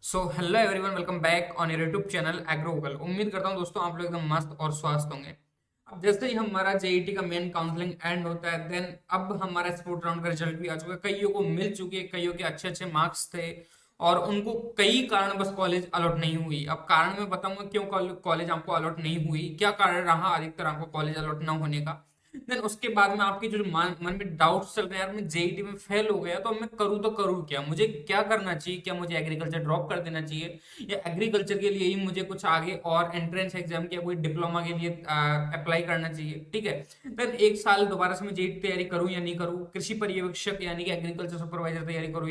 So hello everyone, welcome back on your YouTube channel Agrovocal. उम्मीद करता हूँ दोस्तों आप लोग एकदम मस्त और स्वस्थ होंगे। अब जैसे ही हमारा जेईटी का मेन काउंसलिंग एंड होता है, देन अब हमारा स्पोर्ट राउंड का रिजल्ट भी आ चुका है। कईयों को मिल चुके हैं, कईयों के अच्छे अच्छे मार्क्स थे और उनको कई कारण बस कॉलेज अलॉट नहीं हुई। अब कारण मैं बताऊंगा क्यों कॉलेज आपको अलॉट नहीं हुई, क्या कारण रहा अधिकतर आपको कॉलेज अलॉट ना होने का। देन उसके बाद में आपके जो मन में डाउट्स चल रहे हैं, यार मैं जेईटी में फेल हो गया तो अब मैं करूँ तो करूँ क्या, मुझे क्या करना चाहिए, क्या मुझे एग्रीकल्चर ड्रॉप कर देना चाहिए या एग्रीकल्चर के लिए ही मुझे कुछ आगे और एंट्रेंस एग्जाम या कोई डिप्लोमा के लिए अप्लाई करना चाहिए। ठीक है, देन एक साल दोबारा से मैं जेईटी तैयारी करूँ या नहीं करूँ, कृषि पर्यवेक्षक यानी कि एग्रीकल्चर सुपरवाइजर तैयारी करूँ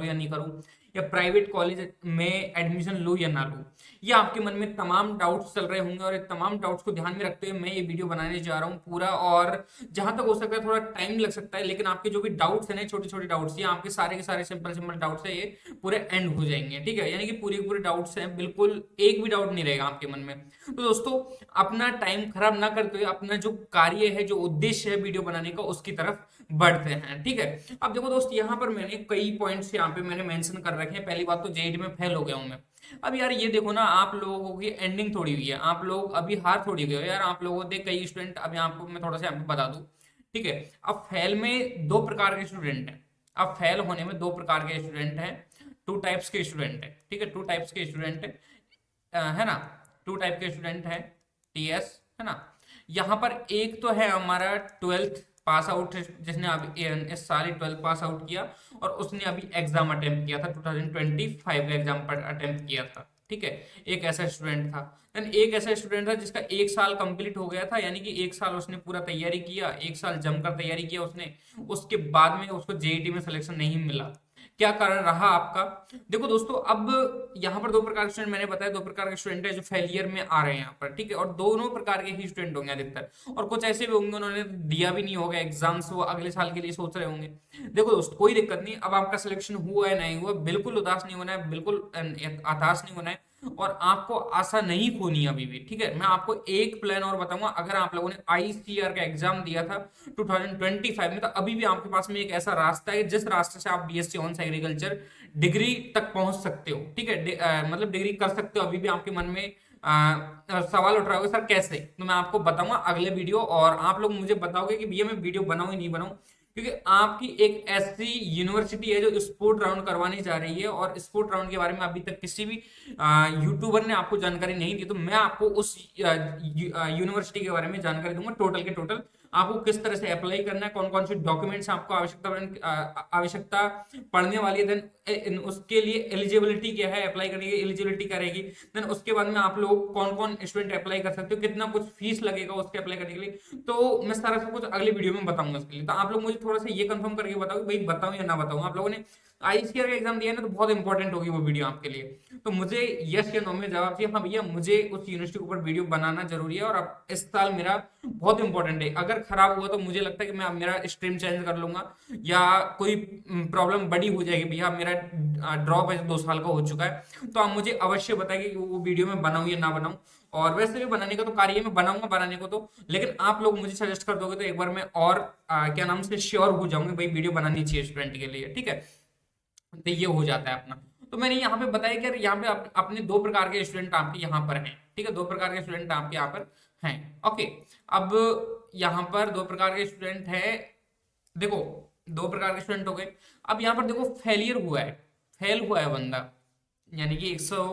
या नहीं करूँ, या प्राइवेट कॉलेज में एडमिशन लूँ या ना लूँ। ये आपके मन में तमाम डाउट्स चल रहे होंगे और ये तमाम डाउट्स को ध्यान में रखते हुए मैं ये वीडियो बनाने जा रहा हूँ पूरा। और जहां तक हो सकता है थोड़ा टाइम लग सकता है, लेकिन आपके जो भी डाउट्स है ना, छोटे छोटे डाउट्स, ये आपके सारे के सारे सिंपल सिंपल डाउट्स है, ये पूरे एंड हो जाएंगे। ठीक है, यानी कि पूरे पूरे डाउट्स हैं, बिल्कुल एक भी डाउट नहीं रहेगा आपके मन में। तो दोस्तों, अपना टाइम खराब ना करते हुए अपना जो कार्य है, जो उद्देश्य है वीडियो बनाने का, उसकी तरफ बढ़ते हैं। ठीक है, अब देखो दोस्त, यहाँ पर मैंने कई पॉइंट्स यहाँ पे मैंने मेंशन कर रखे हैं। पहली बात तो जेईटी में फेल हो गया हूँ मैं। अब यार ये देखो ना, आप लोगों की एंडिंग थोड़ी हुई है, आप लोग अभी हार थोड़ी गए हो यार। आप लोगों ने कई स्टूडेंट, अभी आपको मैं थोड़ा सा यहाँ पे बता दूं। ठीक है, अब फेल में दो प्रकार के स्टूडेंट हैं। अब फेल होने में दो प्रकार के स्टूडेंट हैं, टू टाइप्स के स्टूडेंट हैं। ठीक है, टू टाइप्स के स्टूडेंट है ना, टू टाइप के स्टूडेंट हैं, टीएस, है ना। यहाँ पर एक तो है हमारा ट्वेल्थ पास आउट, जिसने अभी इस साल ही ट्वेल्थ पास आउट किया और उसने अभी एग्जाम अटेम्प्ट किया था, 2025 का एग्जाम पर अटेम्प्ट किया था। ठीक है, एक ऐसा स्टूडेंट था। देन एक ऐसा स्टूडेंट था जिसका एक साल कंप्लीट हो गया था, यानी कि एक साल उसने पूरा तैयारी किया, एक साल जमकर तैयारी किया उसने। उसके बाद में उसको जेईटी में सिलेक्शन नहीं मिला। क्या कारण रहा आपका? देखो दोस्तों, अब यहाँ पर दो प्रकार के स्टूडेंट मैंने बताया, दो प्रकार के स्टूडेंट है जो फेलियर में आ रहे हैं यहाँ पर। ठीक है, और दोनों प्रकार के ही स्टूडेंट होंगे अधिकतर, और कुछ ऐसे भी होंगे उन्होंने दिया भी नहीं होगा एग्जाम्स, वो अगले साल के लिए सोच रहे होंगे। देखो दोस्त, कोई दिक्कत नहीं, अब आपका सिलेक्शन हुआ है नहीं हुआ, बिल्कुल उदास नहीं होना है, बिल्कुल हताश नहीं होना है, और आपको आशा नहीं खोनी है अभी भी। ठीक है, मैं आपको एक प्लान और बताऊंगा। अगर आप लोगों ने आईसीआर का एग्जाम दिया था 2025 में, तो अभी भी आपके पास में एक ऐसा रास्ता है जिस रास्ते से आप बीएससी ऑनर्स एग्रीकल्चर डिग्री तक पहुंच सकते हो। ठीक है, मतलब डिग्री कर सकते हो। अभी भी आपके मन में सवाल उठ रहा होगा, सर कैसे, तो मैं आपको बताऊंगा अगले वीडियो, और आप लोग मुझे बताओगे कि भैया मैं वीडियो बनाऊं ही नहीं बनाऊं। क्योंकि आपकी एक ऐसी यूनिवर्सिटी है जो स्पोर्ट राउंड करवाने जा रही है, और स्पोर्ट राउंड के बारे में अभी तक किसी भी यूट्यूबर ने आपको जानकारी नहीं दी, तो मैं आपको उस यूनिवर्सिटी के बारे में जानकारी दूंगा, टोटल के टोटल आपको किस तरह से अप्लाई करना है, कौन कौन से डॉक्यूमेंट्स आपको आवश्यकता पड़ने वाली है। देन उसके लिए एलिजिबिलिटी क्या है, अप्लाई करने की एलिजिबिलिटी क्या रहेगी। देन उसके बाद में आप लोग कौन कौन स्टूडेंट अप्लाई कर सकते हो, कितना कुछ फीस लगेगा उसके अप्लाई करने के लिए, तो मैं सारा सब कुछ अगले वीडियो में बताऊंगा उसके लिए। तो आप लोग मुझे थोड़ा सा ये कंफर्म करके बताओ कि भाई बताऊं या ना बताऊं। आप लोगों ने आईसीआर का एग्जाम दिया है ना, तो बहुत इंपॉर्टेंट होगी वो वीडियो आपके लिए। तो मुझे यस या नो में जवाब चाहिए, हाँ भैया मुझे उस यूनिवर्सिटी के ऊपर वीडियो बनाना जरूरी है, और अब इस साल मेरा बहुत इंपॉर्टेंट है। अगर खराब हुआ तो मुझे लगता है कि मैं मेरा स्ट्रीम चेंज कर लूंगा, या कोई प्रॉब्लम बड़ी हो जाएगी, भैया मेरा ड्रॉप है 2 साल का हो चुका है, तो आप मुझे अवश्य बताइए कि वो वीडियो में बनाऊं या ना बनाऊं। और वैसे भी बनाने का तो कार्य मैं बनाऊंगा बनाने को तो, लेकिन आप लोग मुझे सजेस्ट कर दोगे तो एक बार मैं और क्या नाम से श्योर हो जाऊंगी भाई वीडियो बनानी चाहिए स्टूडेंट के लिए। ठीक है, तो ये हो जाता है अपना। तो मैंने यहाँ पे बताया कि यहाँ पे अपने दो प्रकार के स्टूडेंट आपके यहाँ पर हैं। ठीक है, दो प्रकार के स्टूडेंट आपके यहाँ पर हैं। ओके, अब यहाँ पर दो प्रकार के स्टूडेंट हैं। देखो, दो प्रकार के स्टूडेंट हो गए। अब यहाँ पर देखो, फेलियर हुआ है, फेल हुआ है बंदा, यानी कि 100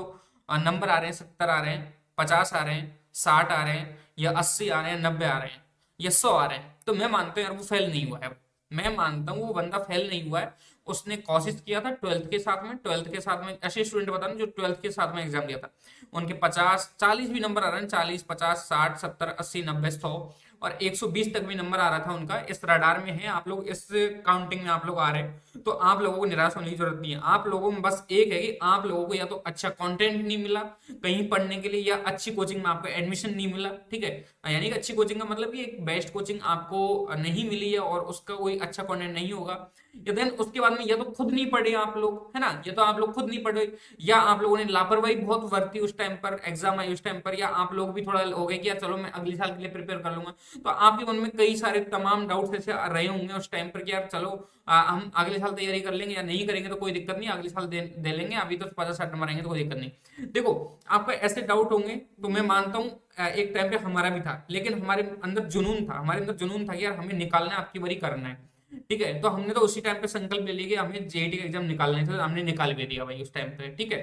नंबर आ रहे हैं, 70 आ रहे हैं, 50 आ रहे हैं, 60 आ रहे हैं, या 80 आ रहे हैं, 90 आ रहे हैं, या 100 आ रहे हैं, तो मैं मानता हूँ यार वो फेल नहीं हुआ है। मैं मानता हूँ वो बंदा फेल नहीं हुआ है। उसने कोशिश किया था ट्वेल्थ के साथ में, ट्वेल्थ के साथ में ऐसे स्टूडेंट बता रहा हूँ जो ट्वेल्थ के साथ में एग्जाम दिया था, उनके 50 40 भी नंबर आ रहे हैं, 40 50 60 70 80 90 100 और 120 तक भी नंबर आ रहा था उनका। इस रडार में है, आप लोग इस काउंटिंग में आप लोग आ रहे हैं, तो आप लोगों को निराश होने की जरूरत नहीं है। आप लोगों में बस एक है कि आप लोगों को या तो अच्छा कंटेंट नहीं मिला कहीं पढ़ने के लिए, या अच्छी कोचिंग में आपको एडमिशन नहीं मिला। ठीक है, यानी कि अच्छी कोचिंग का मतलब कि एक बेस्ट कोचिंग आपको नहीं मिली है और उसका कोई अच्छा कंटेंट नहीं होगा, या देन उसके बाद में या तो खुद नहीं पढ़े आप लोग, है ना, या तो आप लोग खुद नहीं पढ़े, या आप लोगों ने लापरवाही बहुत बरती उस टाइम पर, एग्जाम आई उस टाइम पर, या आप लोग भी थोड़ा हो गए कि यार चलो मैं अगले साल के लिए प्रिपेयर कर लूंगा, तो आपके मन में कई सारे तमाम डाउट्स ऐसे रहे होंगे उस टाइम पर कि यार चलो हम अगले साल तैयारी कर लेंगे या नहीं करेंगे तो कोई दिक्कत नहीं, अगले साल दे लेंगे, अभी तो 50-60 नंबर आएंगे तो कोई दिक्कत नहीं। देखो, आपका ऐसे डाउट होंगे तो मैं मानता हूँ एक टाइम पे हमारा भी था, लेकिन हमारे अंदर जुनून था, हमारे अंदर जुनून था कि यार हमें निकालना है, आपकी बारी करना है। ठीक है, तो हमने तो उसी टाइम पे संकल्प ले लिया कि हमें जेईटी का एग्जाम निकालना है, तो हमने निकाल भी दिया भाई उस टाइम पे। ठीक है,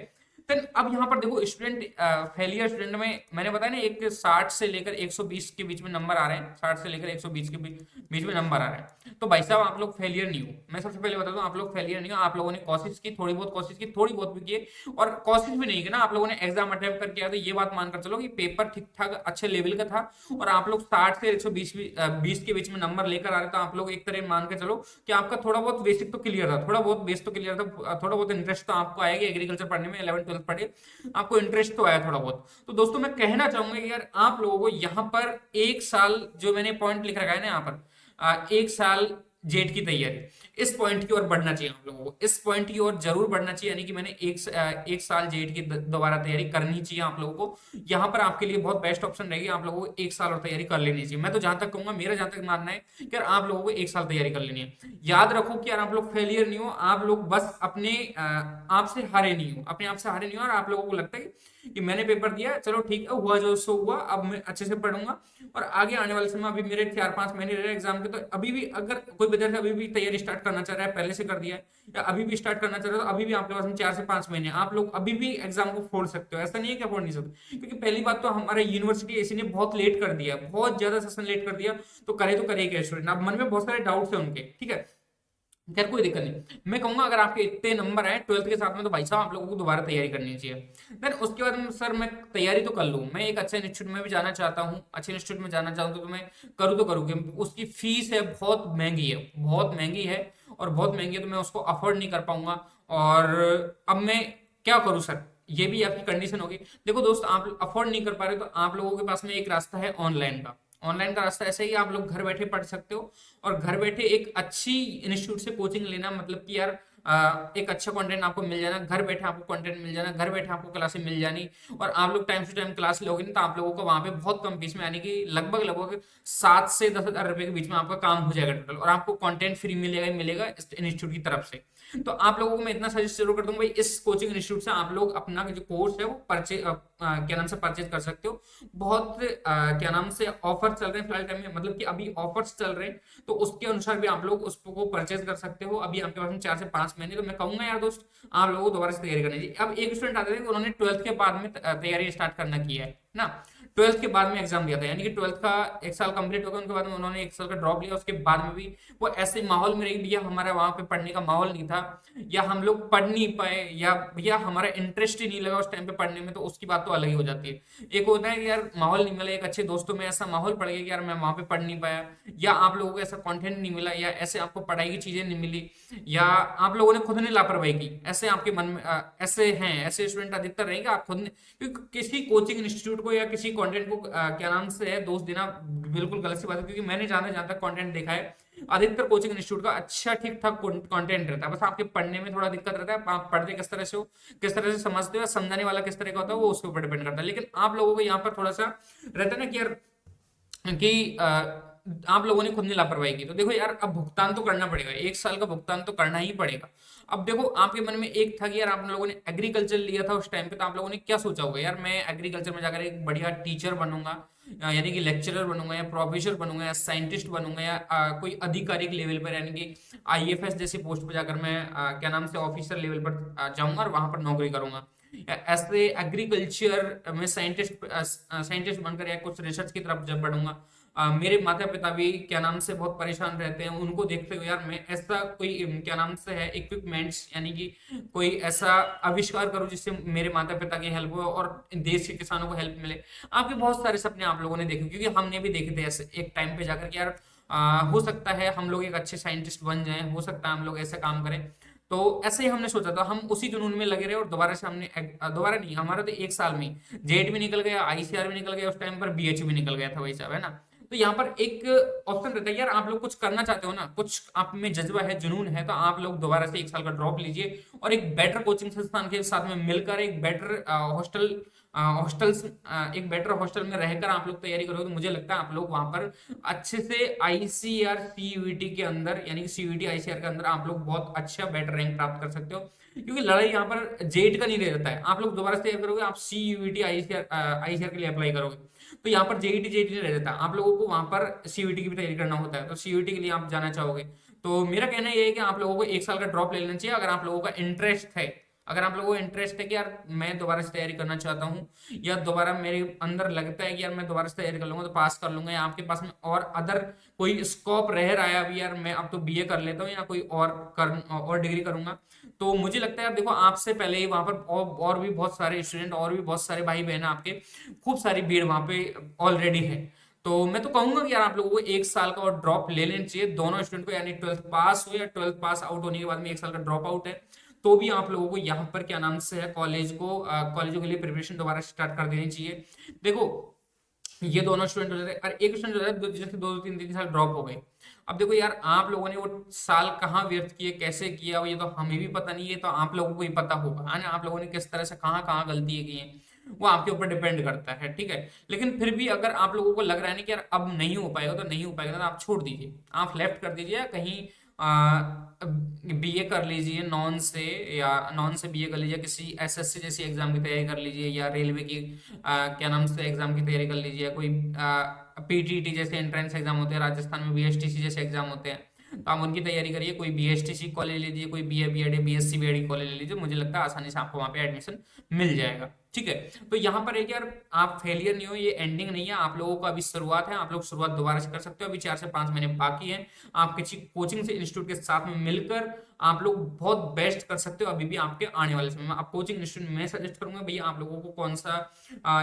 देन अब यहाँ पर देखो स्टूडेंट, फेलियर स्टूडेंट में मैंने बताया ना, एक 60 से लेकर 120 के बीच में नंबर आ रहे हैं, 60 से लेकर 120 के बीच में नंबर आ रहे हैं, तो भाई साहब आप लोग फेलियर नहीं हो। मैं सबसे पहले बता दूं, आप लोग फेलियर नहीं हो। आप लोगों ने कोशिश की, थोड़ी बहुत कोशिश की, थोड़ी बहुत भी की, और कोशिश भी नहीं की ना, आप लोगों ने एग्जाम अटेम्प्ट करके आया, तो ये बात मानकर चलो कि पेपर ठीक ठाक अच्छे लेवल का था, और आप लोग 60 से 120 20 के बीच में नंबर लेकर आ रहे, तो आप लोग एक तरह मान के चलो कि आपका थोड़ा बहुत बेसिक तो क्लियर था, थोड़ा बहुत बेस तो क्लियर था, थोड़ा बहुत इंटरेस्ट तो आपको आएगा एग्रीकल्चर पढ़ने में, 11th-12th पढ़े, आपको इंटरेस्ट तो आया थोड़ा बहुत। तो दोस्तों मैं कहना चाहूंगा कि यार आप लोगों को यहाँ पर एक साल, जो मैंने पॉइंट लिख रखा है ना यहाँ पर, एक साल जेट की तैयारी, इस पॉइंट की ओर बढ़ना चाहिए आप लोगों को, इस पॉइंट की ओर जरूर बढ़ना चाहिए, यानी कि मैंने एक साल जेट की दोबारा तैयारी करनी चाहिए आप लोगों को। यहाँ पर आपके लिए बहुत बेस्ट ऑप्शन रहेगी, आप लोगों को एक साल और तैयारी कर लेनी चाहिए। मैं तो जहां तक कहूंगा, मेरा जहां तक मानना है कि यार आप लोगों को एक साल तैयारी कर लेनी है। याद रखो कि यार आप लोग फेलियर नहीं हो, आप लोग बस अपने आप से हारे नहीं हो, अपने आप से हारे नहीं हो, और आप लोगों को लगता है कि मैंने पेपर दिया, चलो ठीक है, हुआ जो सो हुआ, अब मैं अच्छे से पढ़ूंगा, और आगे आने वाले समय, अभी मेरे 4-5 महीने रह रहे एग्जाम के, तो अभी भी अगर कोई विद्यार्थी अभी भी तैयारी स्टार्ट करना चाह रहा है, पहले से कर दिया है, या अभी भी स्टार्ट करना चाह रहा है, तो अभी भी आपके पास में 4 से 5 महीने, आप लोग अभी भी एग्जाम को फोड़ सकते हो, ऐसा नहीं है कि फोड़ नहीं सकते। क्योंकि पहली बात तो हमारा यूनिवर्सिटी इसी ने बहुत लेट कर दिया, बहुत ज्यादा सेशन लेट कर दिया, तो करे क्या स्टूडेंट, अब मन में बहुत सारे डाउट्स है उनके। ठीक है, खैर कोई दिक्कत नहीं, मैं कहूंगा अगर आपके इतने नंबर आए 12th के साथ में, तो भाई साहब आप लोगों को दोबारा तैयारी करनी चाहिए। देन उसके बाद सर मैं तैयारी तो कर लूँ, मैं एक अच्छे इंस्टीट्यूट में भी जाना चाहता हूँ, अच्छे इंस्टीट्यूट में जाना चाहूँ, तो मैं करूँ तो करूँ, उसकी फीस है बहुत महंगी है, बहुत महंगी है, और बहुत महंगी है, तो मैं उसको अफोर्ड नहीं कर पाऊंगा। और अब मैं क्या करूँ सर, ये भी आपकी कंडीशन होगी। देखो दोस्त, आप अफोर्ड नहीं कर पा रहे, तो आप लोगों के पास में एक रास्ता है ऑनलाइन का। ऑनलाइन का रास्ता ऐसे ही, आप लोग घर बैठे पढ़ सकते हो, और घर बैठे एक अच्छी इंस्टीट्यूट से कोचिंग लेना, मतलब कि यार एक अच्छा कंटेंट आपको मिल जाना, घर बैठे आपको कंटेंट मिल जाना, घर बैठे आपको क्लासेस मिल जानी, और आप लोग टाइम टू टाइम क्लास लोगे ना, तो आप लोगों को वहां पे बहुत कम फीस में, यानी कि लगभग लगभग 7 से 10 हज़ार रुपए के बीच में आपका काम हो जाएगा टोटल, और आपको कंटेंट फ्री मिलेगा ही मिलेगा इस इंस्टीट्यूट की तरफ से। तो आप लोगों को मैं इतना सजेस्ट जरूर कर दूंगा भाई, इस कोचिंग इंस्टीट्यूट से आप लोग अपना जो कोर्स है वो क्या नाम से परचेज कर सकते हो। बहुत क्या नाम से ऑफर चल रहे हैं फिलहाल टाइम में, मतलब कि अभी ऑफर्स चल रहे हैं, तो उसके अनुसार भी आप लोग उसको परचेज कर सकते हो। अभी आपके पास में 4 से 5 महीने, तो मैं कहूंगा यार दोस्त, आप लोगों को दोबारा से तैयारी करनी चाहिए। अब एक स्टूडेंट आते थे, उन्होंने 12th के बाद में तैयारी स्टार्ट करना की है ना, 12th के बाद में एग्जाम दिया था, यानी कि 12th का एक साल कंप्लीट हो गया, उनके बाद में उन्होंने एक साल का ड्रॉप लिया, उसके बाद में भी वो ऐसे माहौल में रही, भैया हमारा वहां पे पढ़ने का माहौल नहीं था, या हम लोग पढ़ नहीं पाए, या भैया हमारा इंटरेस्ट ही नहीं लगा उस टाइम पे पढ़ने में, तो उसकी बात तो अलग ही हो जाती है। एक होता है कि यार माहौल नहीं मिला, एक अच्छे दोस्तों में ऐसा माहौल पड़ गया कि यार मैं वहां पे पढ़ नहीं पाया, या आप लोगों को ऐसा कंटेंट नहीं मिला, या ऐसे आपको पढ़ाई की चीजें नहीं मिली, या आप लोगों ने खुद ने लापरवाही की, ऐसे आपके मन में ऐसे हैं, ऐसे स्टूडेंट अधिकतर रहेंगे। आप खुद ने, क्योंकि किसी कोचिंग इंस्टीट्यूट को या किसी कंटेंट को क्या नाम से है दोष देना बिल्कुल गलत सी बात है, क्योंकि मैंने जहां तक कंटेंट देखा है, अधिकतर कोचिंग इंस्टीट्यूट का अच्छा ठीक ठाक कंटेंट रहता है, बस आपके पढ़ने में थोड़ा दिक्कत रहता है, आप पढ़ते किस तरह से हो, किस तरह से समझते हो, समझाने वाला किस तरह का होता है, वो उसके ऊपर डिपेंड करता है। लेकिन आप लोगों को यहाँ पर थोड़ा सा रहता है ना कि यार कि आप लोगों ने खुद ने लापरवाही की, तो देखो यार अब भुगतान तो करना पड़ेगा, एक साल का भुगतान तो करना ही पड़ेगा। अब देखो आपके मन में एक था कि यार आप लोगों ने एग्रीकल्चर लिया था उस टाइम पे, तो आप लोगों ने क्या सोचा होगा, यार मैं एग्रीकल्चर में जाकर एक बढ़िया टीचर बनूंगा, यानी कि लेक्चरर बनूंगा, या प्रोफेसर बनूंगा, या साइंटिस्ट बनूंगा, या कोई आधिकारिक लेवल पर, यानी कि आईएफएस जैसी पोस्ट पर जाकर मैं क्या नाम से ऑफिसर लेवल पर जाऊंगा और वहां पर नौकरी करूंगा, या ऐसे एग्रीकल्चर में साइंटिस्ट बनकर या कुछ रिसर्च की तरफ जब बढ़ूंगा। मेरे माता पिता भी क्या नाम से बहुत परेशान रहते हैं, उनको देखते हुए यार मैं ऐसा कोई क्या नाम से है इक्विपमेंट्स, यानी कि कोई ऐसा आविष्कार करूं जिससे मेरे माता पिता की हेल्प हो और देश के किसानों को हेल्प मिले। आपके बहुत सारे सपने आप लोगों ने देखे, क्योंकि हमने भी देखे थे ऐसे एक टाइम पे जाकर कि यार हो सकता है हम लोग एक अच्छे साइंटिस्ट बन जाएं, हो सकता है हम लोग ऐसे काम करें। तो ऐसे ही हमने सोचा था, हम उसी जुनून में लगे रहे, और दोबारा से हमने दोबारा नहीं, हमारा तो एक साल में जेट भी निकल गया, आईसीआर भी निकल गया, उस टाइम पर बीएच भी निकल गया था वही साहब, है ना। तो यहाँ पर एक ऑप्शन रहता है, यार आप लोग कुछ करना चाहते हो ना, कुछ आप में जज्बा है, जुनून है, तो आप लोग दोबारा से एक साल का ड्रॉप लीजिए, और एक बेटर कोचिंग संस्थान के साथ में मिलकर एक बेटर हॉस्टल हॉस्टल्स, एक बेटर हॉस्टल में रहकर आप लोग तैयारी करोगे तो मुझे लगता है आप लोग वहां पर अच्छे से आईसीआर सीयूईटी के अंदर, यानी कि सीयूईटी आईसीआर के अंदर आप लोग बहुत अच्छा बेटर रैंक प्राप्त कर सकते हो। क्योंकि लड़ाई यहाँ पर जेट का नहीं रहता है, आप लोग दोबारा से तैयार करोगे, आप सीयूईटी आईसीआर आईसीआर के लिए अप्लाई करोगे तो यहाँ पर जेईटी जेईटी नहीं रह जाता, आप लोगों को वहां पर सीयूईटी की भी तैयारी करना होता है, तो सीयूईटी के लिए आप जाना चाहोगे तो मेरा कहना ये है कि आप लोगों को एक साल का ड्रॉप ले लेना चाहिए अगर आप लोगों का इंटरेस्ट है। अगर आप लोगों को इंटरेस्ट है कि यार मैं दोबारा से तैयारी करना चाहता हूँ, या दोबारा मेरे अंदर लगता है कि यार मैं दोबारा से तैयारी कर लूंगा तो पास कर लूंगा, या आपके पास में और अदर कोई स्कोप रह रहा है अभी यार मैं अब तो बीए कर लेता हूँ या कोई और डिग्री करूंगा, तो मुझे लगता है यार देखो आपसे पहले ही वहां पर और भी बहुत सारे स्टूडेंट और भी बहुत सारे भाई बहन आपके, खूब सारी भीड़ वहां पे ऑलरेडी है। तो मैं तो कहूंगा कि यार आप लोगों को एक साल का और ड्रॉप ले लेना चाहिए दोनों स्टूडेंट को, यानी 12th पास हो या 12th पास आउट होने के बाद में एक साल का ड्रॉप आउट है तो भी आप लोगों को यहाँ पर क्या नाम से है कॉलेजों के लिए प्रिपरेशन दोबारा स्टार्ट कर देनी चाहिए। देखो ये दोनों स्टूडेंट हो जाते हैं और एक स्टूडेंट हो जाता है जैसे दो दो तीन तीन साल ड्रॉप हो गए। अब देखो यार आप लोगों ने वो साल कहाँ व्यर्थ किए, कैसे किया, ये तो हमें भी पता नहीं है, तो आप लोगों को ही पता होगा है ना, आप लोगों ने किस तरह से कहाँ कहाँ गलतियां की हैं वो आपके ऊपर डिपेंड करता है, ठीक है। लेकिन फिर भी अगर आप लोगों को लग रहा है ना कि यार अब नहीं हो पाएगा तो नहीं हो पाएगा, तो आप छोड़ दीजिए, आप लेफ्ट कर दीजिए, कहीं बीए कर लीजिए नॉन से, या नॉन से बीए कर लीजिए, किसी एसएससी जैसी एग्जाम की तैयारी कर लीजिए, या रेलवे की क्या नाम से एग्जाम की तैयारी कर लीजिए, कोई पीटीटी जैसे एंट्रेंस एग्जाम होते हैं, राजस्थान में बीएसटीसी जैसे एग्जाम होते हैं तो आप उनकी तैयारी करिए, कोई बीएसटीसी कॉलेज लीजिए, कोई BA BEd BSc BEd college ले लीजिए, मुझे लगता है आसानी से आपको वहां पे एडमिशन मिल जाएगा, ठीक है। तो यहाँ पर एक यार आप फेलियर नहीं हो, ये एंडिंग नहीं है, आप लोगों का अभी शुरुआत है, आप लोग शुरुआत दोबारा से कर सकते हो, अभी 4 से 5 महीने बाकी है, आप किसी कोचिंग से इंस्टीट्यूट के साथ में मिलकर आप लोग बहुत बेस्ट कर सकते हो अभी भी आपके आने वाले समय में। आप कोचिंग इंस्टीट्यूट में सजेस्ट करूंगा भैया आप लोगों को कौन सा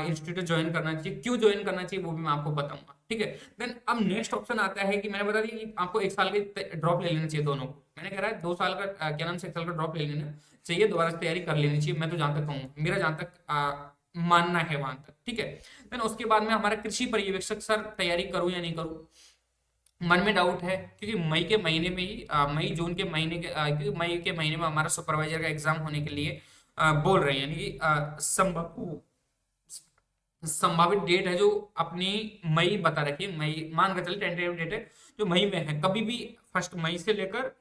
इंस्टीट्यूट ज्वाइन करना चाहिए, क्यों ज्वाइन करना चाहिए वो भी मैं आपको बताऊंगा, ठीक है। देन अब नेक्स्ट ऑप्शन आता है कि मैंने बता दिया कि आपको एक साल के ड्रॉप ले लेना चाहिए दोनों को, मैंने कह रहा है 2 साल का क्या नाम से 1 साल का ड्रॉप ले लेना चाहिए, दोबारा से तैयारी कर लेनी चाहिए, मैं तो जहां तक कहूँ, मेरा जहां तक मानना है वहां तक, ठीक है। देन उसके बाद में हमारा कृषि पर्यवेक्षक सर तैयारी करूं या नहीं करूं, मन में डाउट है, क्योंकि मई के महीने में ही मई जून के महीने के क्योंकि मई के महीने में हमारा सुपरवाइजर का एग्जाम होने के लिए बोल रहे हैं, यानी कि संभावित डेट है जो अपनी मई बता रखी है, मई मान कर चले टेंटेटिव डेट है जो मई में है, कभी भी 1 मई से लेकर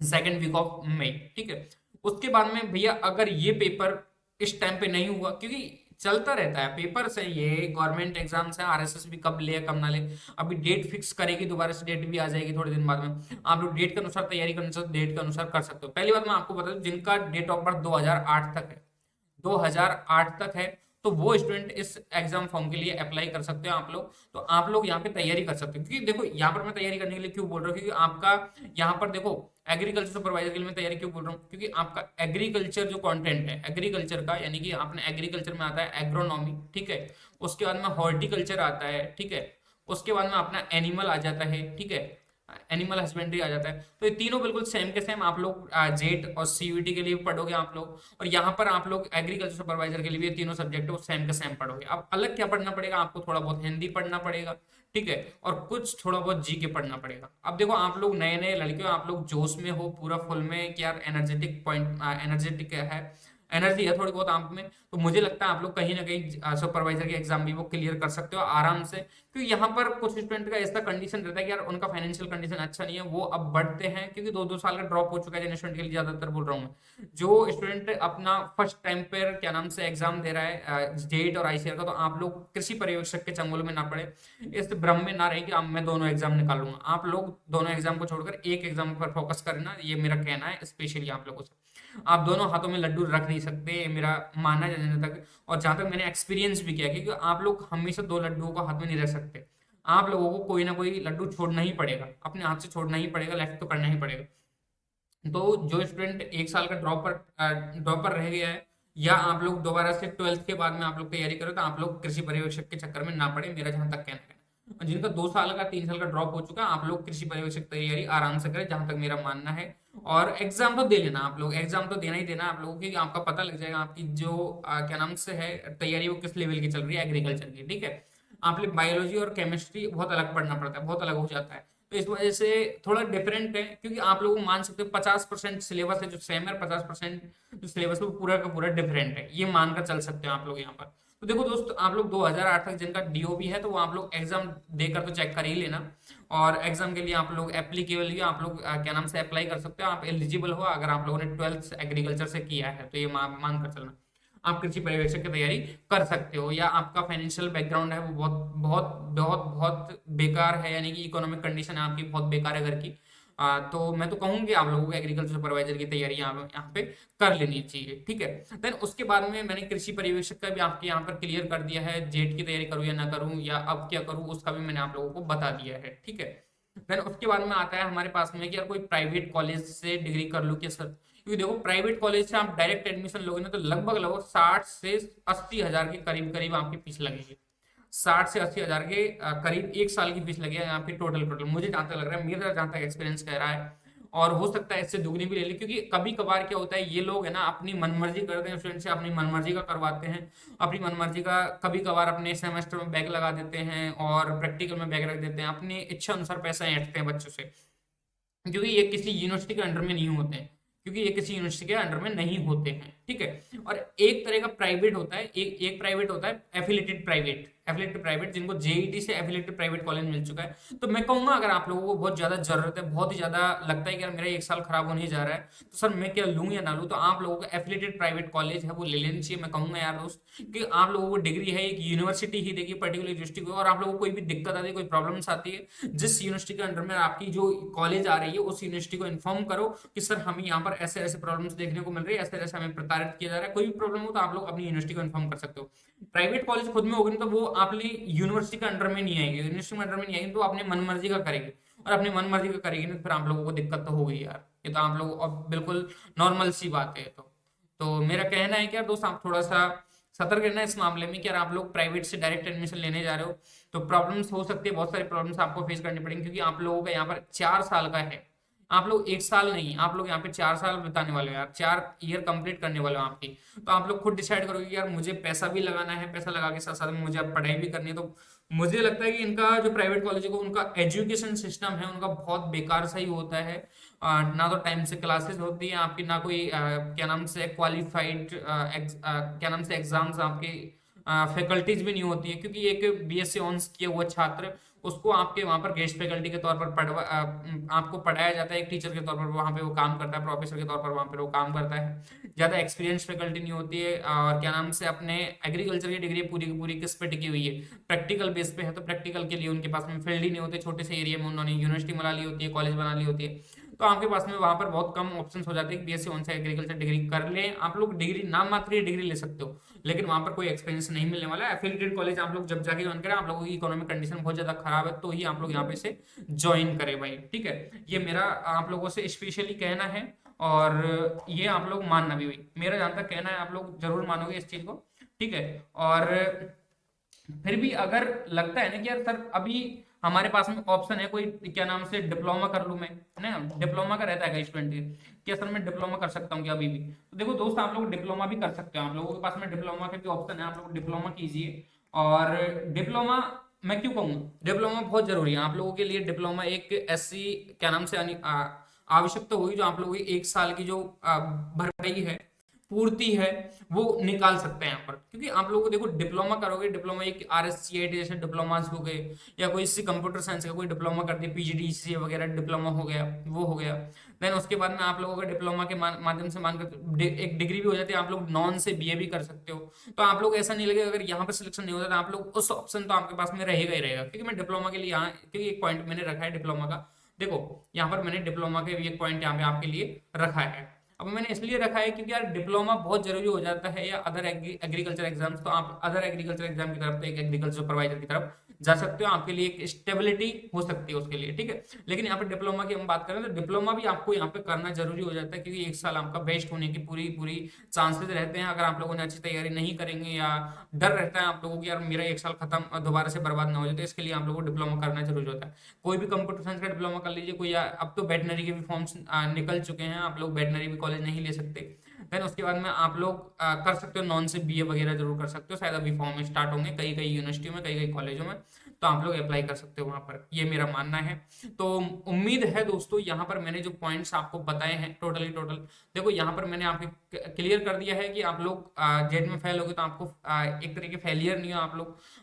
2nd वीक ऑफ मई, ठीक है। उसके बाद में भैया अगर ये पेपर इस टाइम पे नहीं हुआ, क्योंकि चलता रहता है पेपर से, ये गवर्नमेंट एग्जाम्स है, आरएसएस भी कब ले कब ना ले, अभी डेट फिक्स करेगी, दोबारा से डेट भी आ जाएगी थोड़े दिन बाद में, आप लोग डेट के अनुसार तैयारी करना चाहते डेट के अनुसार कर सकते हो। पहली बात मैं आपको बता दूं जिनका डेट ऑफ बर्थ 2008 तक है, 2008 तक है, तो वो स्टूडेंट इस एग्जाम फॉर्म के लिए अप्लाई कर सकते हो आप लोग, तो आप लोग यहाँ पे तैयारी कर सकते हो। क्योंकि देखो यहाँ पर मैं तैयारी करने के लिए क्यों बोल रहा हूँ, क्योंकि आपका यहाँ पर देखो एग्रीकल्चर सुपरवाइजर के लिए मैं तैयारी क्यों बोल रहा हूँ, क्योंकि आपका एग्रीकल्चर जो कंटेंट है एग्रीकल्चर का, यानी कि आपने एग्रीकल्चर में आता है एग्रोनॉमी, ठीक है, उसके बाद में हॉर्टिकल्चर आता है, ठीक है, उसके बाद में अपना एनिमल आ जाता है, ठीक है, एनिमल हस्बेंड्री आ जाता है, तो ये तीनों बिल्कुल सेम के सेम आप लोग जेट और सीयूईटी के लिए भी पढ़ोगे आप लोग, और यहाँ पर आप लोग एग्रीकल्चर सुपरवाइजर के लिए भी तीनों सब्जेक्ट सेम के सेम पढ़ोगे। अब अलग क्या पढ़ना पड़ेगा आपको, थोड़ा बहुत हिंदी पढ़ना पड़ेगा, ठीक है, और कुछ थोड़ा बहुत जी के पढ़ना पड़ेगा। अब देखो आप लोग नए नए लड़के हो, आप लोग जोश में हो पूरा फुल में कि यार एनर्जेटिक है, एनर्जी है थोड़ी बहुत आप में, तो मुझे लगता है आप लोग कहीं ना कहीं सुपरवाइजर की एग्जाम भी वो क्लियर कर सकते हो आराम से। क्योंकि यहाँ पर कुछ स्टूडेंट का ऐसा कंडीशन रहता है कि यार उनका फाइनेंशियल कंडीशन अच्छा नहीं है, वो अब बढ़ते हैं, क्योंकि 2-2 साल का ड्रॉप हो चुका है जिन स्टूडेंट के लिए ज्यादातर बोल रहा हूँ मैं, जो स्टूडेंट अपना फर्स्ट टाइम पर क्या नाम से एग्जाम दे रहा है जेईटी और आईसीआर का, तो आप लोग कृषि पर्यवेक्षक के चंगुल में ना पड़े, इस भ्रम में ना रहे कि अब मैं दोनों एग्जाम निकालूंगा, आप लोग दोनों एग्जाम को छोड़कर एक एग्जाम पर फोकस करना, ये मेरा कहना है स्पेशली आप लोगों से। आप दोनों हाथों में लड्डू रख नहीं सकते, ये मेरा मानना है जहाँ तक, और जहां तक मैंने एक्सपीरियंस भी किया, क्योंकि आप लोग हमेशा 2 लड्डुओं को हाथ में नहीं रख सकते, आप लोगों को कोई ना कोई लड्डू छोड़ना ही पड़ेगा, अपने हाथ से छोड़ना ही पड़ेगा, लेफ्ट तो करना ही पड़ेगा। तो जो स्टूडेंट 1 साल का ड्रॉपर रह गया है, या आप लोग दोबारा से 12th के बाद में आप लोग तैयारी करो, तो आप लोग कृषि पर्यवेक्षक के चक्कर में ना पड़े, मेरा जहां तक कहना है। और जिनका 2 साल का 3 साल का ड्रॉप हो चुका है, आप लोग कृषि पर्यवेक्षक तैयारी आराम से करें, जहां तक मेरा मानना है। और एग्जाम तो दे लेना, आप लोग एग्जाम तो देना ही देना आप लोगों की, आपका पता लग जाएगा आपकी जो क्या नाम से है तैयारी वो किस लेवल की चल रही है एग्रीकल्चर की, ठीक है। आप लोग बायोलॉजी और केमिस्ट्री बहुत अलग पढ़ना पड़ता है, बहुत अलग हो जाता है, तो इस वजह से थोड़ा डिफरेंट है, क्योंकि आप लोगों को मान सकते हो 50% सिलेबस है जो सेम है, 50% जो सिलेबस है वो पूरा का पूरा डिफरेंट है, ये मानकर चल सकते हो आप लोग यहाँ पर। तो देखो दोस्त, आप लोग 2008 तक जिनका डीओबी है तो वो आप लोग एग्जाम देकर तो चेक कर ही लेना, और एग्जाम के लिए आप लोग एप्लीकेबल ही आप लोग क्या नाम से अप्लाई कर सकते हो, आप एलिजिबल हो अगर आप लोगों ने 12th एग्रीकल्चर से किया है, तो ये मान कर चलना आप कृषि पर्यवेक्षक की तैयारी कर सकते हो। या आपका फाइनेंशियल बैकग्राउंड है वो बहुत बहुत बहुत बहुत बेकार है, यानी कि इकोनॉमिक कंडीशन है आपकी बहुत बेकार है घर की, तो मैं तो कहूंगी आप लोगों को एग्रीकल्चर सुपरवाइजर की तैयारी यहाँ पे कर लेनी चाहिए, ठीक है। देन उसके बाद में मैंने कृषि पर्यवेक्षक का भी आपके यहाँ पर क्लियर कर दिया है, जेट की तैयारी करूँ या ना करूँ या अब क्या करूँ उसका भी मैंने आप लोगों को बता दिया है, ठीक है। देन उसके बाद में आता है हमारे पास में कि यार कोई प्राइवेट कॉलेज से डिग्री कर लूँ क्या सर, क्योंकि देखो प्राइवेट कॉलेज से आप डायरेक्ट एडमिशन लोगे ना तो लगभग लगभग 60 से 80 हजार के करीब करीब आपकी फीस लगेगी, 60 से 80 हजार के करीब एक साल की फीस लगेगी यहाँ पे टोटल टोटल, मुझे जहां तक लग रहा है, मेरा जहां तक एक्सपीरियंस कह रहा है, और हो सकता है इससे दुगनी भी ले ली, क्योंकि कभी कभार क्या होता है ये लोग है ना अपनी मनमर्जी करते हैं, स्टूडेंट से अपनी मनमर्जी का करवाते हैं, अपनी मनमर्जी का कभी कभार अपने सेमेस्टर में बैग लगा देते हैं और प्रैक्टिकल में बैग रख देते हैं, अपनी इच्छा अनुसार पैसा ऐंठते हैं बच्चों से, क्योंकि ये किसी यूनिवर्सिटी के अंडर में नहीं होते हैं, क्योंकि ये किसी यूनिवर्सिटी के अंडर में नहीं होते हैं, ठीक है। और एक तरह का प्राइवेट होता है, एक प्राइवेट होता है एफिलेटेड प्राइवेट जिनको जेईटी से एफिलेटेड प्राइवेट कॉलेज मिल चुका है। तो मैं कहूंगा अगर आप लोगों को बहुत ज्यादा जरूरत है, बहुत ही ज्यादा लगता है कि यार मेरा एक साल खराब होने जा रहा है तो सर मैं क्या लूं या ना लूं, तो आप लोगों को एफिलेटेड प्राइवेट कॉलेज है वो ले लेनी चाहिए। मैं कहूंगा यार दोस्त कि आप लोगों को डिग्री है एक यूनिवर्सिटी ही देगी पर्टिकुलर यूनिवर्सिटी को, और आप लोगों को कोई भी दिक्कत आती है, कोई प्रॉब्लम्स आती है, जिस यूनिवर्सिटी के अंडर में आपकी जो कॉलेज आ रही है उस यूनिवर्सिटी को इन्फॉर्म करो कि सर हमें यहाँ पर ऐसे ऐसे प्रॉब्लम्स देखने को मिल रही है, ऐसे ऐसे हमें प्रताड़ित किया जा रहा है, कोई भी प्रॉब्लम हो तो आप लोग अपनी यूनिवर्सिटी को इन्फॉर्म कर सकते हो। प्राइवेट कॉलेज खुद में होगी तो वो आपने यूनिवर्सिटी के अंडर में नहीं आएगी, यूनिवर्सिटी के अंडर में नहीं आएगी तो अपने मन मर्जी का करेगी, और अपनी मन मर्जी का करेगी ना फिर आप लोगों को दिक्कत तो होगी यार, ये तो आप लोग अब बिल्कुल नॉर्मल सी बात है। तो मेरा कहना है कि यार दोस्त आप थोड़ा सा सतर्क रहना इस मामले में कि यार आप लोग प्राइवेट से डायरेक्ट एडमिशन लेने जा रहे हो तो प्रॉब्लम्स हो सकती है, बहुत सारी प्रॉब्लम्स आपको फेस करनी पड़ेंगी, क्योंकि आप लोगों का यहाँ पर 4 साल का है, आप लोग एक साल नहीं, आप लोग यहाँ पे 4 साल बिताने वाले हो यार, 4 ईयर कंप्लीट करने वाले हो आपकी। तो आप लोग खुद डिसाइड करोगे कि यार मुझे पैसा भी लगाना है, पैसा लगा के साथ साथ में मुझे अब पढ़ाई भी करनी है। तो मुझे लगता है कि इनका जो प्राइवेट कॉलेज को उनका एजुकेशन सिस्टम है उनका बहुत बेकार सा ही होता है, ना तो टाइम से क्लासेस होती है आपकी, ना कोई क्या नाम से क्वालिफाइड क्या नाम से एग्जाम्स आपके फैकल्टीज भी नहीं होती है, क्योंकि एक बीएससी ऑनर्स किया हुआ छात्र उसको आपके वहां पर गेस्ट फैकल्टी के तौर पर आपको पढ़ाया जाता है, एक टीचर के तौर पर वहां पे वो काम करता है, प्रोफेसर के तौर पर वहां पे वो काम करता है, ज्यादा एक्सपीरियंस फैकल्टी नहीं होती है। और क्या नाम से अपने एग्रीकल्चर की डिग्री पूरी की पूरी किस पे टिकी हुई है, प्रैक्टिकल बेस पे है, तो प्रैक्टिकल के लिए उनके पास में फील्ड ही नहीं होते, छोटे से एरिया में उन्होंने यूनिवर्सिटी बना ली होती है, कॉलेज बना ली होती है, तो आपके पास में वहां पर बहुत कम ऑप्शन हो जाते हैं कि बीएससी ऑन से एग्रीकल्चर डिग्री कर लें, आप लोग डिग्री नाम मात्र डिग्री ले सकते हो लेकिन वहां पर कोई एक्सपीरियंस नहीं मिलने वाला है। एफिलिएटेड कॉलेज आप लोग जब जाके ज्वाइन करें, आप लोगों की इकोनॉमिक कंडीशन बहुत ज्यादा खराब है तो ही आप लोग यहाँ पे से ज्वाइन करें भाई, ठीक है। ये मेरा आप लोगों से स्पेशली कहना है, और ये आप लोग मानना भी भाई, मेरा जहां तक कहना है आप लोग जरूर मानोगे इस चीज को, ठीक है। और फिर भी अगर लगता है ना कि यार सर अभी हमारे पास में ऑप्शन है कोई क्या नाम से डिप्लोमा कर लूं मैं, ना डिप्लोमा का रहता है स्टूडेंट के, क्या सर मैं डिप्लोमा कर सकता हूँ क्या अभी भी, तो देखो दोस्त आप लोग डिप्लोमा भी कर सकते हो, आप लोगों के पास में डिप्लोमा का भी ऑप्शन है, आप लोग डिप्लोमा कीजिए। और डिप्लोमा मैं क्यों कहूंगा डिप्लोमा बहुत जरूरी है आप लोगों के लिए, डिप्लोमा एक ऐसी क्या नाम से आवश्यकता होगी जो आप लोगों की एक साल की जो भरपाई है पूर्ति है वो निकाल सकते हैं यहाँ पर, क्योंकि आप लोगों को देखो डिप्लोमा करोगे, डिप्लोमा एक आरएससीआईटी जैसे डिप्लोमास हो गए, या कोई इससे कंप्यूटर साइंस का कोई डिप्लोमा कर दिया, पीजीडीसीए वगैरह डिप्लोमा हो गया, वो हो गया। देन उसके बाद में आप लोगों का डिप्लोमा के माध्यम से मानकर एक डिग्री भी हो जाती है, आप लोग नॉन से बीए भी कर सकते हो। तो आप लोग ऐसा नहीं लगेगा अगर यहाँ पर सिलेक्शन नहीं होता तो आप लोग उस ऑप्शन तो आपके पास में रहेगा ही रहेगा, क्योंकि मैं डिप्लोमा के लिए यहाँ क्योंकि एक पॉइंट मैंने रखा है डिप्लोमा का, देखो यहाँ पर मैंने डिप्लोमा के भी एक पॉइंट यहाँ पे आपके लिए रखा है। अब मैंने इसलिए रखा है क्योंकि यार डिप्लोमा बहुत जरूरी हो जाता है, या अदर एग्रीकल्चर एग्जाम्स, तो आप अदर एग्रीकल्चर एग्जाम की तरफ तो एक एग्रीकल्चर सुपरवाइजर की तरफ जा सकते हो, आपके लिए एक स्टेबिलिटी हो सकती है उसके लिए, ठीक है। लेकिन यहाँ पे डिप्लोमा की हम बात करें तो डिप्लोमा भी आपको यहाँ पे करना जरूरी हो जाता है, क्योंकि एक साल आपका बेस्ट होने की पूरी पूरी चांसेस रहते हैं, अगर आप लोगों ने अच्छी तैयारी नहीं करेंगे या डर रहता है आप लोगों की यार मेरा एक साल खत्म दोबारा से बर्बाद ना हो जाए, तो इसके लिए आप लोगों को डिप्लोमा करना जरूरी होता है। कोई भी कंप्यूटर साइंस का डिप्लोमा कर लीजिए, कोई अब तो वेटनरी के भी फॉर्म्स निकल चुके हैं, आप लोग वेटनरी भी कॉलेज नहीं ले सकते, देन उसके बाद में आप लोग कर सकते हो नॉन से बीए वगैरह जरूर कर सकते हो, शायद अभी फॉर्म स्टार्ट होंगे कई कई यूनिवर्सिटियों में, कई कई कॉलेजों में, तो आप लोग अप्लाई कर सकते हो वहां पर, ये मेरा मानना है। तो उम्मीद है दोस्तों यहाँ पर मैंने जो पॉइंट्स आपको बताए हैं टोटल देखो यहाँ पर मैंने आपको क्लियर कर दिया है कि आप लोग जेट में फेल हो गए तो आपको एक तरीके फेलियर नहीं हो,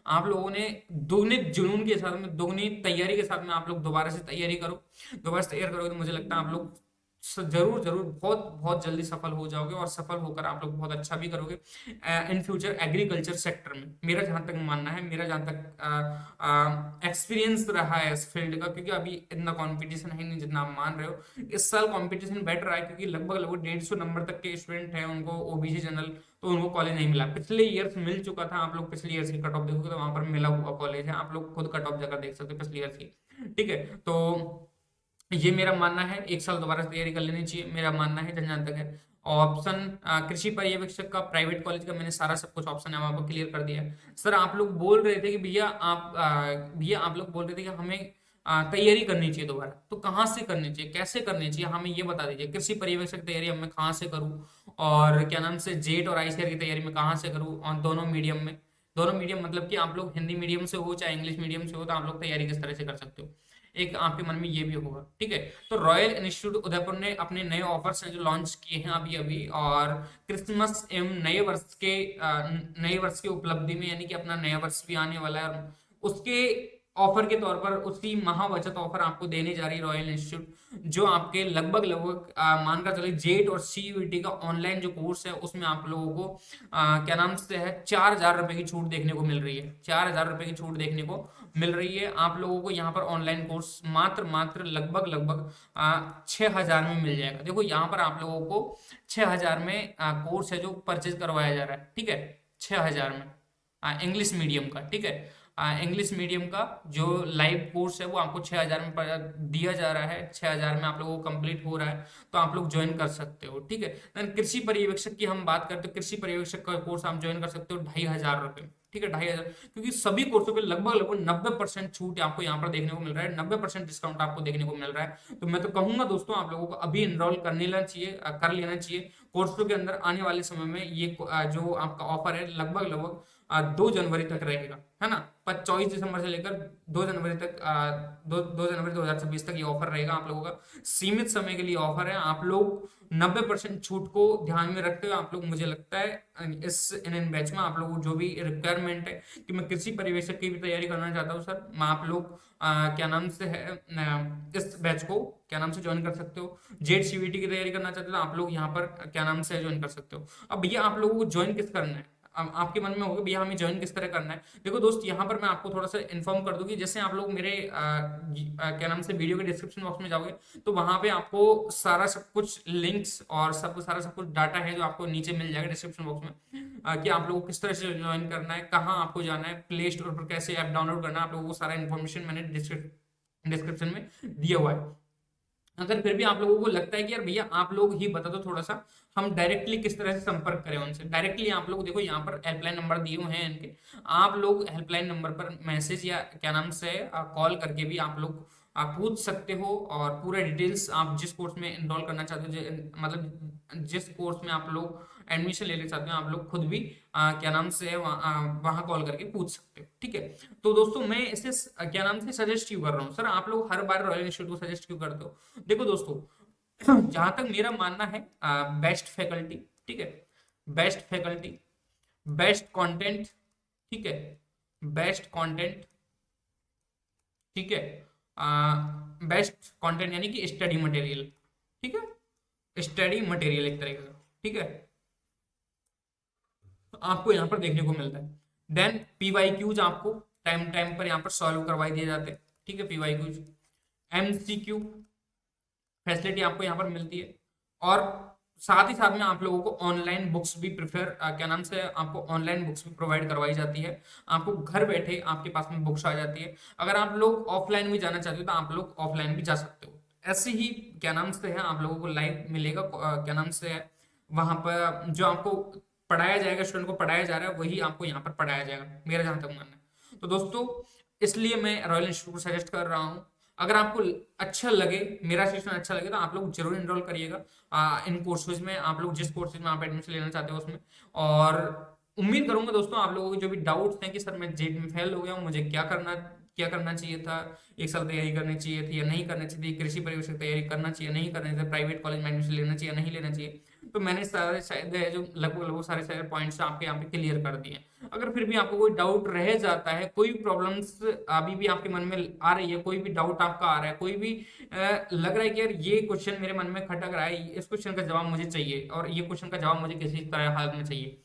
आप लोगों ने दुगने जुनून के साथ में, दुगनी तैयारी के साथ में आप लोग दोबारा से तैयारी करो, दोबारा से तैयार करोगे तो मुझे लगता है आप लोग जरूर जरूर बहुत बहुत जल्दी सफल हो जाओगे, और सफल होकर आप लोग बहुत अच्छा भी करोगे इन फ्यूचर एग्रीकल्चर सेक्टर में। मेरा जहां तक मानना है, मेरा जहां तक एक्सपीरियंस रहा है इस फील्ड का, क्योंकि अभी इतना कंपटीशन है नहीं जितना आप मान रहे हो। इस साल कंपटीशन बेटर रहा है, क्योंकि लगभग लगभग 150 नंबर तक के स्टूडेंट हैं, उनको ओबीसी जनरल, तो उनको कॉलेज नहीं मिला। पिछले ईयर्स मिल चुका था, आप लोग पिछले ईयर्स की कट ऑफ देखोगे तो वहां पर मिला हुआ कॉलेज है, आप लोग खुद कट ऑफ जगह देख सकते हो पिछले ईयर्स की। ठीक है, तो ये मेरा मानना है, एक साल दोबारा से तैयारी कर लेनी चाहिए, मेरा मानना है जहां तक है। ऑप्शन कृषि पर्यवेक्षक का, प्राइवेट कॉलेज का मैंने सारा सब कुछ ऑप्शन है आपको क्लियर कर दिया है। सर आप लोग बोल रहे थे कि भैया आप लोग बोल रहे थे कि हमें तैयारी करनी चाहिए दोबारा, तो कहाँ से करनी चाहिए, कैसे करनी चाहिए, हमें ये बता दीजिए। कृषि पर्यवेक्षक तैयारी मैं कहाँ से करूँ, और क्या नाम से जेट और आईसीआर की तैयारी में कहाँ से करूँ, और दोनों मीडियम में, दोनों मीडियम मतलब कि आप लोग हिंदी मीडियम से हो चाहे इंग्लिश मीडियम से हो, तो आप लोग तैयारी किस तरह से कर सकते हो, एक आपके मन में ये भी होगा। ठीक है, तो रॉयल इंस्टीट्यूट उदयपुर ने अपने नए ऑफर्स हैं जो लॉन्च किए हैं अभी अभी, और क्रिसमस एवं नए वर्ष के उपलब्धि में, यानी कि अपना नया वर्ष भी आने वाला है, और उसके ऑफर के तौर पर उसकी महाबचत ऑफर आपको देने जा रही है रॉयल इंस्टीट्यूट, जो आपके लगभग लगभग मानकर चलिए जेट और सीयूईटी का ऑनलाइन जो कोर्स है उसमें आप लोगों को क्या नाम से है 4,000 रुपए की छूट देखने को मिल रही है, 4,000 रुपए की छूट देखने को मिल रही है आप लोगों को यहाँ पर। ऑनलाइन कोर्स मात्र मात्र लगभग लगभग 6,000 में मिल जाएगा। देखो यहाँ पर आप लोगों को 6,000 में कोर्स है जो परचेज करवाया जा रहा है। ठीक है, 6,000 में इंग्लिश मीडियम का। ठीक है, इंग्लिश मीडियम का जो लाइव कोर्स है वो आपको 6,000 में दिया जा रहा है, 6,000 में आप लोगों को कंप्लीट हो रहा है, तो आप लोग ज्वाइन कर सकते हो। ठीक है, देन कृषि पर्यवेक्षक की हम बात करते हैं, कृषि पर्यवेक्षक का कोर्स आप ज्वाइन कर सकते हो 2,500 रुपये। ठीक है, 2,500, क्योंकि सभी कोर्सों पे लगभग लगभग 90% छूट आपको यहाँ पर देखने को मिल रहा है, 90% डिस्काउंट आपको देखने को मिल रहा है। तो मैं तो कहूंगा दोस्तों आप लोगों को अभी इनरोल कर लेना चाहिए, कर लेना चाहिए कोर्सों के अंदर। आने वाले समय में ये जो आपका ऑफर है लगभग लगभग 2 जनवरी तक रहेगा, है ना, 24 दिसंबर से लेकर 2 जनवरी तक, 2 जनवरी 2026 तक ये ऑफर रहेगा आप लोगों का। सीमित समय के लिए ऑफर है, आप लोग 90% छूट को ध्यान में रखते हुए आप लोग, मुझे लगता है इस इन बैच में आप लोगों को जो भी रिक्वायरमेंट है कि मैं कृषि पर्यवेक्षक की भी तैयारी करना चाहता हूँ सर, मैं आप लोग क्या नाम से है इस बैच को क्या नाम से ज्वाइन कर सकते हो। जेट सीवीटी की तैयारी करना चाहते हो तो आप लोग यहाँ पर क्या नाम से ज्वाइन कर सकते हो। अब भैया आप लोगों को ज्वाइन किस करना है, आपके मन में होगा भैया हमें ज्वाइन किस तरह करना है। देखो दोस्त यहाँ पर मैं आपको थोड़ा सा इन्फॉर्म कर दूं कि जैसे आप लोग मेरे क्या नाम से वीडियो के डिस्क्रिप्शन बॉक्स में जाओगे तो वहां पे आपको सारा सब कुछ लिंक्स और सारा सब कुछ डाटा है जो आपको नीचे मिल जाएगा डिस्क्रिप्शन बॉक्स में, कि आप लोगों को किस तरह से ज्वाइन करना है, कहाँ आपको जाना है, प्ले स्टोर पर कैसे ऐप डाउनलोड करना है, आप लोगों को सारा इन्फॉर्मेशन मैंने डिस्क्रिप्शन में दिया हुआ है। अगर फिर भी आप लोगों को लगता है कि यार भैया आप लोग ही बता दो थोड़ा सा, हम डायरेक्टली किस तरह से संपर्क करें उनसे, डायरेक्टली आप लोग देखो यहाँ पर हेल्पलाइन नंबर दिए हुए हैं इनके, आप लोग हेल्पलाइन नंबर पर मैसेज या क्या नाम से कॉल करके भी आप लोग आप पूछ सकते हो, और पूरा डिटेल्स आप जिस कोर्स में इनरोल करना चाहते हो, मतलब जिस कोर्स में आप लोग एडमिशन लेना चाहते हो आप लोग खुद भी क्या नाम से वहाँ कॉल करके पूछ सकते हो। ठीक है, तो दोस्तों मैं इसे क्या नाम से सजेस्ट क्यों कर रहा हूँ, सर आप लोग हर बार रॉयल इंस्टीट्यूट को सजेस्ट क्यों करते हो। देखो दोस्तों जहां तक मेरा मानना है, बेस्ट फैकल्टी, ठीक है, बेस्ट फैकल्टी, बेस्ट कंटेंट, ठीक है, बेस्ट कंटेंट, ठीक है, बेस्ट कंटेंट यानी कि स्टडी मटेरियल, ठीक है, स्टडी मटेरियल एक तरीके का, ठीक है, आपको यहाँ पर देखने को मिलता है। देन पीवाईक्यूज आपको टाइम टाइम पर यहाँ पर सॉल्व करवाई दिए जाते हैं। ठीक है, पीवाईक्यूज, एमसीक्यू फैसिलिटी आपको यहाँ पर मिलती है, और साथ ही साथ में आप लोगों को ऑनलाइन बुक्स भी क्या नाम से आपको ऑनलाइन बुक्स भी प्रोवाइड करवाई जाती है, आपको घर बैठे आपके पास में बुक्स आ जाती है। अगर आप लोग ऑफलाइन भी जाना चाहते हो तो आप लोग ऑफलाइन भी जा सकते हो। ऐसे ही क्या नाम से है आप लोगों को लाइव मिलेगा, क्या नाम से है वहां पर जो आपको पढ़ाया जाएगा, स्टूडेंट को पढ़ाया जा रहा है वही आपको यहाँ पर पढ़ाया जाएगा, मेरा जहां तक मानना है। तो दोस्तों इसलिए मैं रॉयल इंस्टीट्यूट को सजेस्ट कर रहा हूँ। अगर आपको अच्छा लगे, मेरा सेशन अच्छा लगे, तो आप लोग जरूर इनरोल करिएगा इन कोर्सेज में। आप लोग जिस कोर्सेज में आप एडमिशन लेना चाहते हो उसमें। और उम्मीद करूंगा दोस्तों आप लोगों के जो भी डाउट्स हैं कि सर मैं जेट में फेल हो गया हूँ, मुझे क्या करना चाहिए था, एक साल तैयारी करनी चाहिए थी या नहीं करनी चाहिए थी, कृषि परिवेश की तैयारी करना चाहिए नहीं करनी चाहिए, प्राइवेट कॉलेज में एडमिशन लेना चाहिए नहीं लेना चाहिए, तो मैंने सारे शायद जो लगभग लगभग सारे पॉइंट्स आपके यहाँ पे क्लियर कर दिए। अगर फिर भी आपको कोई डाउट रह जाता है, कोई भी प्रॉब्लम्स अभी भी आपके मन में आ रही है, कोई भी डाउट आपका आ रहा है, कोई भी लग रहा है कि यार ये क्वेश्चन मेरे मन में खटक रहा है, इस क्वेश्चन का जवाब मुझे चाहिए और ये क्वेश्चन का जवाब मुझे किसी तरह हाल में चाहिए,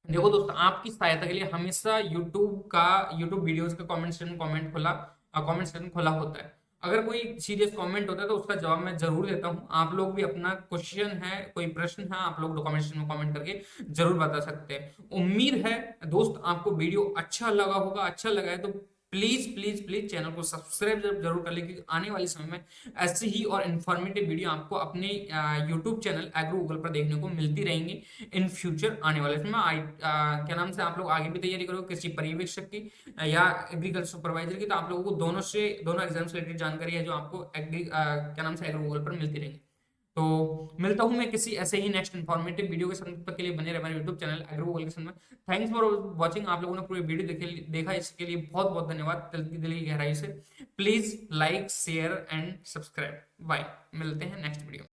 देखो दोस्तों आपकी सहायता के लिए हमेशा यूट्यूब वीडियोस का कमेंट सेक्शन खुला होता है। अगर कोई सीरियस कमेंट होता है तो उसका जवाब मैं जरूर देता हूँ। आप लोग भी अपना क्वेश्चन है, कोई प्रश्न है, आप लोग कमेंट सेक्शन में कमेंट करके जरूर बता सकते हैं। उम्मीद है दोस्त आपको वीडियो अच्छा लगा होगा। अच्छा लगा है तो प्लीज प्लीज प्लीज चैनल को सब्सक्राइब जरूर कर ले, क्योंकि आने वाले समय में ऐसी ही और इन्फॉर्मेटिव वीडियो आपको अपने यूट्यूब चैनल एग्रो गूगल पर देखने को मिलती रहेंगी इन फ्यूचर। आने वाले समय क्या नाम से आप लोग आगे भी तैयारी करोगे कृषि पर्यवेक्षक की या एग्रीकल्चर सुपरवाइजर की, तो आप लोगों को दोनों एग्जाम से रिलेटेड जानकारी है जो आपको क्या नाम से एग्रो गूगल पर मिलती रहेगी। तो मिलता हूं मैं किसी ऐसे ही नेक्स्ट इन्फॉर्मेटिव वीडियो के साथ, तब तक के लिए बने रहे हमारे यूट्यूब चैनल एग्रो गूगल के साथ में। Thanks for watching. आप लोगों ने पूरी वीडियो देखा, इसके लिए बहुत बहुत धन्यवाद दिल की गहराई से। Please like share and subscribe. Bye, मिलते हैं नेक्स्ट वीडियो।